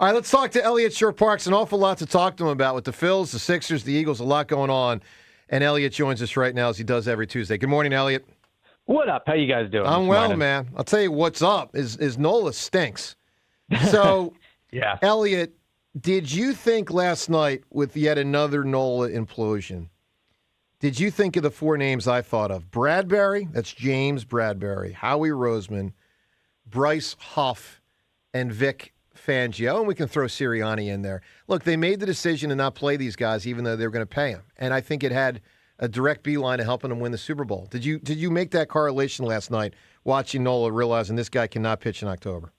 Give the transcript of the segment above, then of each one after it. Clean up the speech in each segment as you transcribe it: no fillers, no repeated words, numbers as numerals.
All right, let's talk to Eliot Shorr-Parks. An awful lot to talk to him about with the Phils, the Sixers, the Eagles, a lot going on. And Eliot joins us right now as he does every Tuesday. Good morning, Eliot. What up? How you guys doing? I'm well, man. I'll tell you what's up is Nola stinks. So, yeah. Eliot, did you think last night with yet another Nola implosion, did you think of the four names I thought of? Bradbury, that's James Bradbury, Howie Roseman, Bryce Huff, and Vic Fangio, and we can throw Sirianni in there. Look, they made the decision to not play these guys even though they were going to pay them, and I think it had a direct beeline to helping them win the Super Bowl. Did you make that correlation last night, watching Nola, realizing this guy cannot pitch in October?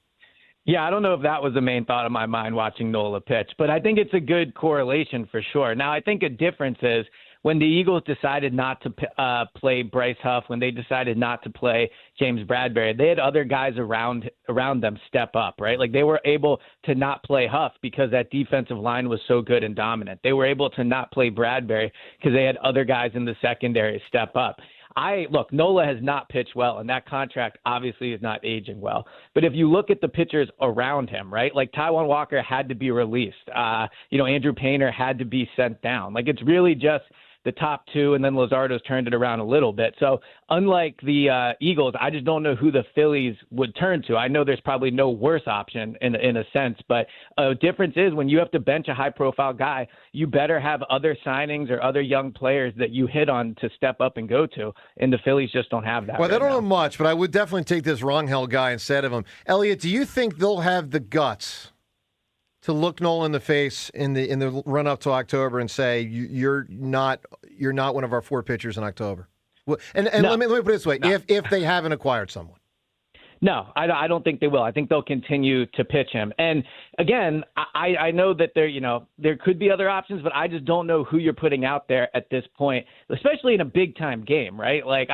Yeah, I don't know if that was the main thought of my mind watching Nola pitch, but I think it's a good correlation for sure. Now, I think a difference is when the Eagles decided not to play Bryce Huff, when they decided not to play James Bradbury, they had other guys around them step up, right? Like they were able to not play Huff because that defensive line was so good and dominant. They were able to not play Bradbury because they had other guys in the secondary step up. Look, Nola has not pitched well, and that contract obviously is not aging well. But if you look at the pitchers around him, right, like Taijuan Walker had to be released. Andrew Painter had to be sent down. Like it's really just the top two, and then Luzardo's turned it around a little bit. So unlike the Eagles, I just don't know who the Phillies would turn to. I know there's probably no worse option in a sense, but a difference is when you have to bench a high-profile guy, you better have other signings or other young players that you hit on to step up and go to, and the Phillies just don't have that. Well, they don't now. know much, but I would definitely take this Rangel guy instead of him. Eliot, do you think they'll have the guts to look Nola in the face in the run up to October and say you're not one of our four pitchers in October? Well, and No. let me put it this way: No. if they haven't acquired someone. No, I don't think they will. I think they'll continue to pitch him. And again, I know that there could be other options, but I just don't know who you're putting out there at this point, especially in a big time game, right? Like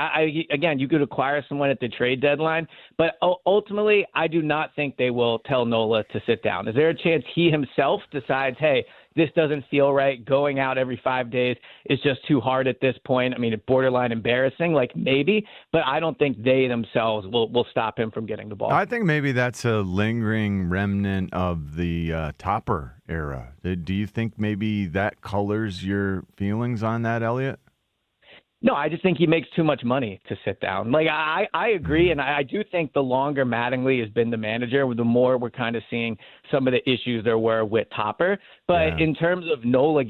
again, you could acquire someone at the trade deadline, but ultimately, I do not think they will tell Nola to sit down. Is there a chance he himself decides, hey, this doesn't feel right. Going out every 5 days is just too hard at this point. I mean, it's borderline embarrassing, like maybe, but I don't think they themselves will stop him from getting the ball. I think maybe that's a lingering remnant of the Topper era. Do you think maybe that colors your feelings on that, Eliot? No, I just think he makes too much money to sit down. Like, I agree, and I do think the longer Mattingly has been the manager, the more we're kind of seeing some of the issues there were with Topper. But in terms of Nola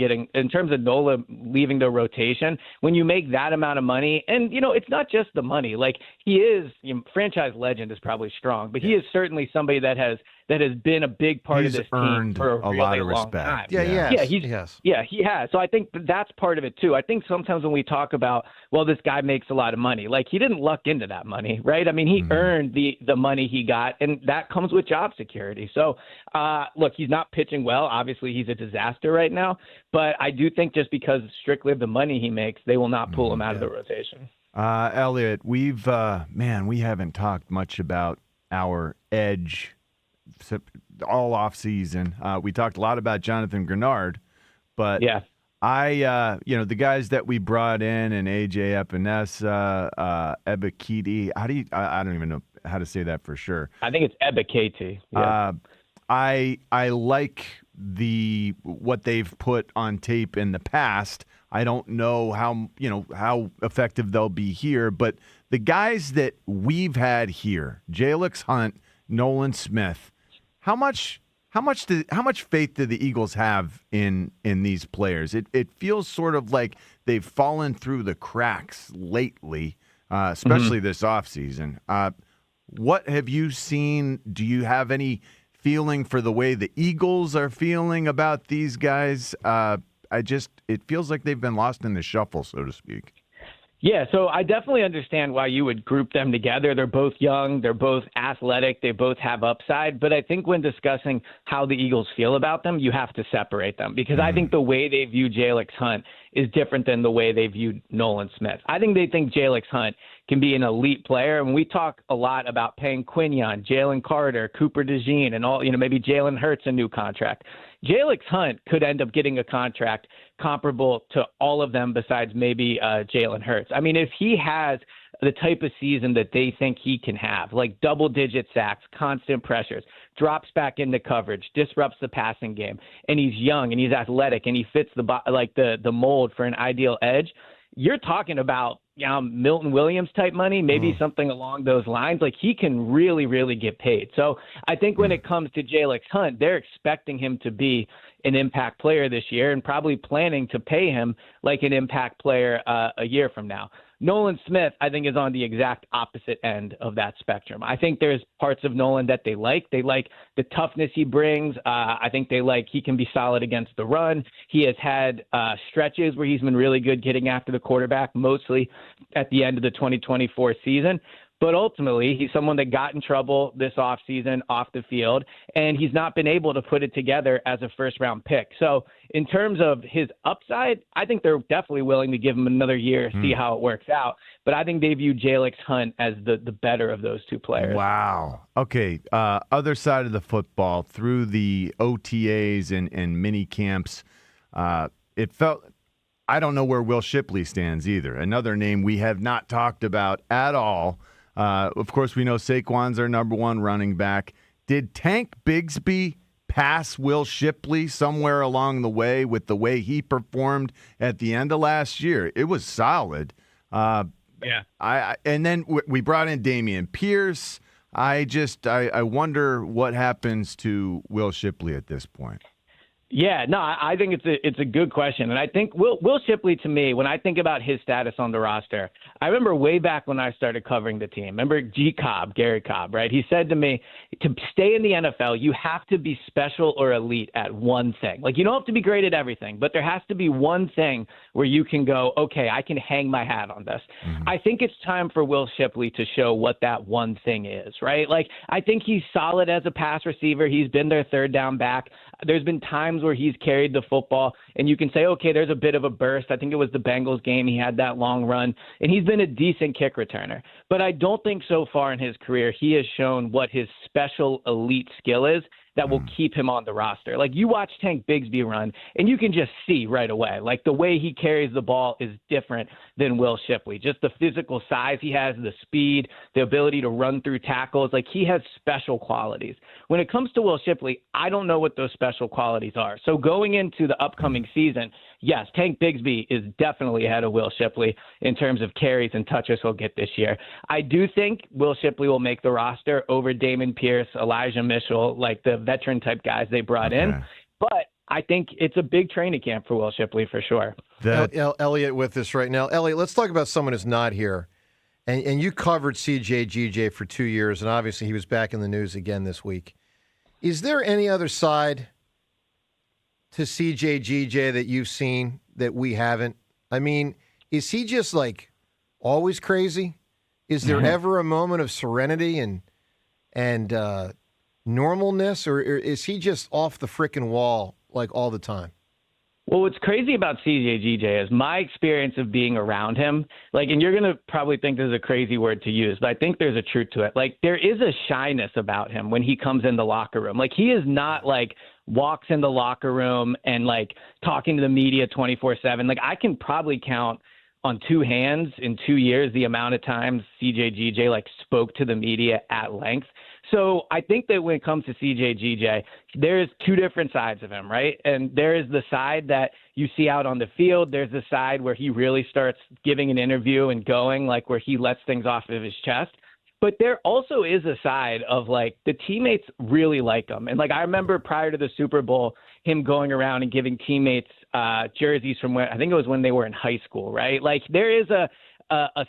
leaving the rotation, when you make that amount of money, and, it's not just the money. Like, he is, franchise legend is probably strong, but he is certainly somebody that has been a big part of this team for a really lot of long respect. time. He has. So I think that's part of it too. I think sometimes when we talk about, well, this guy makes a lot of money, like he didn't luck into that money, right? I mean, he earned the money he got, and that comes with job security. So look, he's not pitching well. Obviously, he's a disaster right now. But I do think just because strictly of the money he makes, they will not pull him out of the rotation. Eliot, we haven't talked much about our edge all off season. We talked a lot about Jonathan Grenard, but the guys that we brought in and AJ Epinesa, Ebikidi, I don't even know how to say that for sure. I think it's Ebikati. Yeah. I like what they've put on tape in the past. I don't know how effective they'll be here, but the guys that we've had here, Jalyx Hunt, Nolan Smith, how much faith do the Eagles have in these players? It feels sort of like they've fallen through the cracks lately, especially this offseason. What have you seen? Do you have any feeling for the way the Eagles are feeling about these guys? It feels like they've been lost in the shuffle, so to speak. Yeah, so I definitely understand why you would group them together. They're both young. They're both athletic. They both have upside. But I think when discussing how the Eagles feel about them, you have to separate them because I think the way they view Jalyx Hunt is different than the way they viewed Nolan Smith. I think they think Jalyx Hunt can be an elite player. And we talk a lot about paying Quinion, Jalen Carter, Cooper DeJean, and all, maybe Jalen Hurts a new contract. Jalyx Hunt could end up getting a contract comparable to all of them besides maybe Jalen Hurts. I mean, if he has the type of season that they think he can have, like double-digit sacks, constant pressures, drops back into coverage, disrupts the passing game, and he's young and he's athletic and he fits the mold for an ideal edge, you're talking about Milton Williams type money, maybe something along those lines. Like, he can really, really get paid. So I think when it comes to Jalyx Hunt, they're expecting him to be an impact player this year and probably planning to pay him like an impact player a year from now. Nolan Smith, I think, is on the exact opposite end of that spectrum. I think there's parts of Nolan that they like. They like the toughness he brings. I think they like he can be solid against the run. He has had stretches where he's been really good getting after the quarterback, mostly at the end of the 2024 season. But ultimately, he's someone that got in trouble this offseason off the field, and he's not been able to put it together as a first-round pick. So in terms of his upside, I think they're definitely willing to give him another year, see how it works out. But I think they view Jalyx Hunt as the better of those two players. Wow. Okay, other side of the football, through the OTAs and mini camps, it felt – I don't know where Will Shipley stands either. Another name we have not talked about at all. Of course, we know Saquon's our number one running back. Did Tank Bigsby pass Will Shipley somewhere along the way with the way he performed at the end of last year? It was solid. And then we brought in Dameon Pierce. I wonder what happens to Will Shipley at this point. Yeah, no, I think it's a good question. And I think Will Shipley, to me, when I think about his status on the roster, I remember way back when I started covering the team. Remember Gary Cobb, right? He said to me, to stay in the NFL, you have to be special or elite at one thing. Like, you don't have to be great at everything, but there has to be one thing where you can go, okay, I can hang my hat on this. I think it's time for Will Shipley to show what that one thing is, right? Like, I think he's solid as a pass receiver. He's been their third down back. There's been times where he's carried the football and you can say, okay, there's a bit of a burst. I think it was the Bengals game. He had that long run and he's been a decent kick returner. But I don't think so far in his career he has shown what his special elite skill is that will keep him on the roster. Like, you watch Tank Bigsby run, and you can just see right away, like, the way he carries the ball is different than Will Shipley. Just the physical size he has, the speed, the ability to run through tackles. Like, he has special qualities. When it comes to Will Shipley, I don't know what those special qualities are. So going into the upcoming season, yes, Tank Bigsby is definitely ahead of Will Shipley in terms of carries and touches he'll get this year. I do think Will Shipley will make the roster over Dameon Pierce, Elijah Mitchell, like the veteran-type guys they brought in. But I think it's a big training camp for Will Shipley for sure. Eliot with us right now. Eliot, let's talk about someone who's not here. And you covered CJ GJ for 2 years, and obviously he was back in the news again this week. Is there any other side to CJ GJ that you've seen that we haven't? I mean, is he just like always crazy? Is there ever a moment of serenity and normalness, or is he just off the frickin' wall like all the time? Well, what's crazy about CJ GJ is my experience of being around him, like, and you're going to probably think this is a crazy word to use, but I think there's a truth to it. Like, there is a shyness about him when he comes in the locker room. Like, he is not like walks in the locker room and like talking to the media 24/7. Like, I can probably count on two hands in 2 years the amount of times CJ GJ like spoke to the media at length. So I think that when it comes to CJ GJ, there's two different sides of him, right? And there is the side that you see out on the field. There's the side where he really starts giving an interview and going, like, where he lets things off of his chest. But there also is a side of, like, the teammates really like him. And, like, I remember prior to the Super Bowl, him going around and giving teammates jerseys from when, I think it was when they were in high school, right? Like, there is a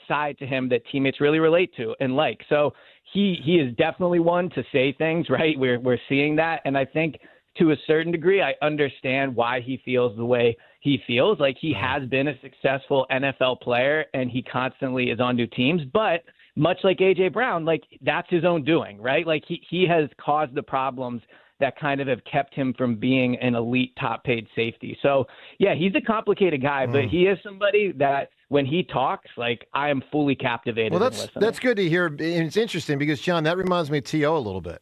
side to him that teammates really relate to and like. So he is definitely one to say things, right? We're seeing that. And I think to a certain degree, I understand why he feels the way he feels. Like, he has been a successful NFL player and he constantly is on new teams. But much like A.J. Brown, like, that's his own doing, right? Like, he has caused the problems that kind of have kept him from being an elite top-paid safety. So, yeah, he's a complicated guy, but he is somebody that when he talks, like, I am fully captivated. Well, that's good to hear. And it's interesting because, John, that reminds me of T.O. a little bit.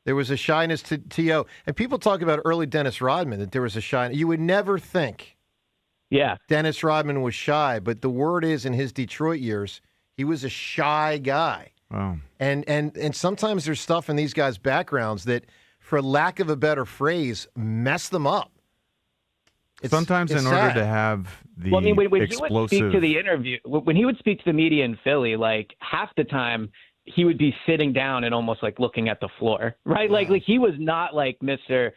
There was a shyness to T.O. And people talk about early Dennis Rodman, that there was a shyness. You would never think Dennis Rodman was shy, but the word is in his Detroit years, He was a shy guy. Wow. And sometimes there's stuff in these guys' backgrounds that, for lack of a better phrase, mess them up. Sometimes in order to have the when explosive... he would speak to the interview, when he would speak to the media in Philly, like half the time he would be sitting down and almost like looking at the floor, right? Wow. Like he was not like Mr.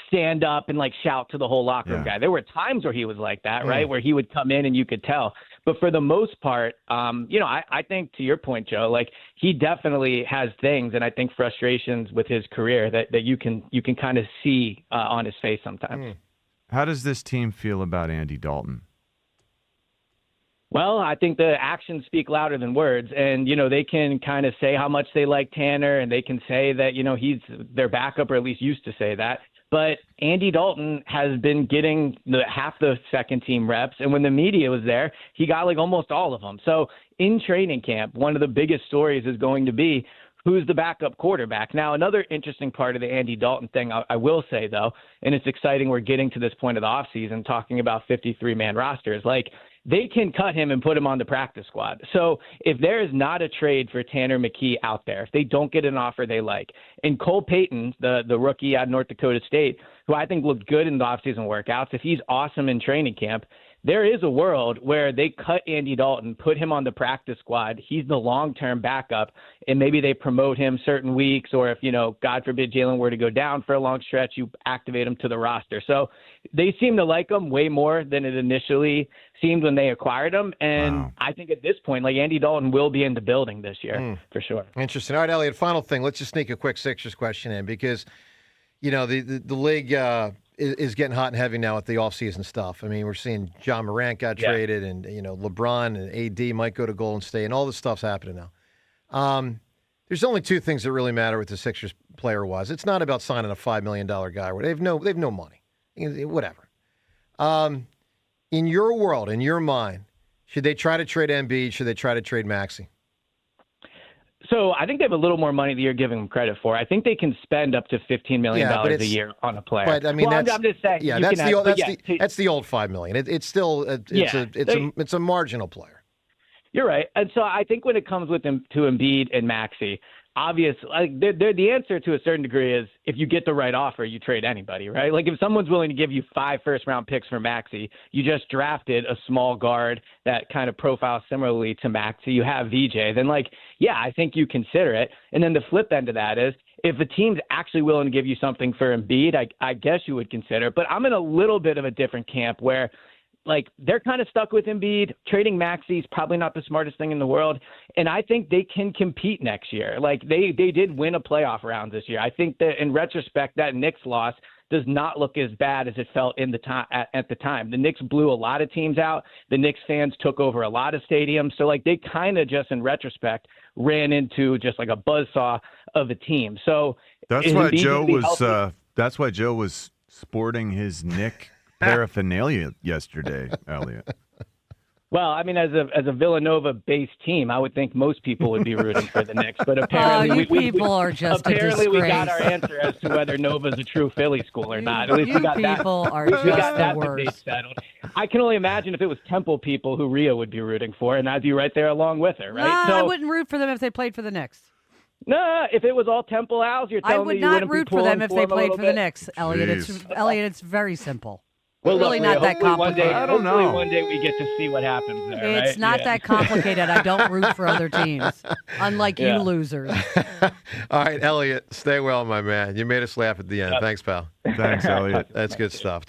stand up and like shout to the whole locker room guy. There were times where he was like that, right? Where he would come in and you could tell. But for the most part, I think, to your point, Joe, like he definitely has things, and I think frustrations with his career that you can kind of see on his face sometimes. How does this team feel about Andy Dalton? Well, I think the actions speak louder than words, and they can kind of say how much they like Tanner, and they can say that he's their backup, or at least used to say that. But Andy Dalton has been getting half the second team reps. And when the media was there, he got like almost all of them. So in training camp, one of the biggest stories is going to be who's the backup quarterback. Now, another interesting part of the Andy Dalton thing, I will say, though, and it's exciting we're getting to this point of the offseason talking about 53-man rosters, like they can cut him and put him on the practice squad. So if there is not a trade for Tanner McKee out there, if they don't get an offer they like, and Cole Payton, the rookie out of North Dakota State, who I think looked good in the offseason workouts, if he's awesome in training camp, there is a world where they cut Andy Dalton, put him on the practice squad. He's the long-term backup, and maybe they promote him certain weeks, or if, God forbid, Jalen were to go down for a long stretch, you activate him to the roster. So they seem to like him way more than it initially seemed when they acquired him. And I think at this point, like Andy Dalton will be in the building this year for sure. Interesting. All right, Eliot, final thing. Let's just sneak a quick Sixers question in because, the league is getting hot and heavy now with the offseason stuff. I mean, we're seeing John Morant got traded, and LeBron and AD might go to Golden State, and all this stuff's happening now. There's only two things that really matter with the Sixers player-wise. It's not about signing a $5 million guy. They have no money. Whatever. In your world, in your mind, should they try to trade Embiid? Should they try to trade Maxey? So I think they have a little more money than you're giving them credit for. I think they can spend up to $15 million a year on a player. But I mean, I'm just saying. Yeah, that's the old $5 million. It's still it's a marginal player. You're right, and so I think when it comes to Embiid and Maxey, obviously, the answer to a certain degree is if you get the right offer, you trade anybody, right? Like if someone's willing to give you 5 first-round picks for Maxey, you just drafted a small guard that kind of profiles similarly to Maxey, you have VJ, then I think you consider it. And then the flip end of that is if a team's actually willing to give you something for Embiid, I guess you would consider it. But I'm in a little bit of a different camp where they're kind of stuck with Embiid. Trading Maxey is probably not the smartest thing in the world. And I think they can compete next year. They did win a playoff round this year. I think that in retrospect, that Knicks loss does not look as bad as it felt at the time. The Knicks blew a lot of teams out. The Knicks fans took over a lot of stadiums. So they kind of just in retrospect ran into just a buzzsaw of a team. So that's why Joe was sporting his Knick paraphernalia yesterday, Eliot. Well, I mean, as a Villanova-based team, I would think most people would be rooting for the Knicks, but apparently we got our answer as to whether Nova's a true Philly school or not. At least we got that. Debate settled. I can only imagine if it was Temple people who Rhea would be rooting for, and I'd be right there along with her, right? I wouldn't root for them if they played for the Knicks. No, if it was all Temple Owls, you're telling me you wouldn't be I would not root for them if they played for the Knicks, Eliot. Jeez. It's very simple. Well, really not that complicated. I don't know. One day we get to see what happens there. It's not that complicated. I don't root for other teams, unlike you losers. All right, Eliot, stay well, my man. You made us laugh at the end. Thanks, pal. Thanks, Eliot. That's good stuff.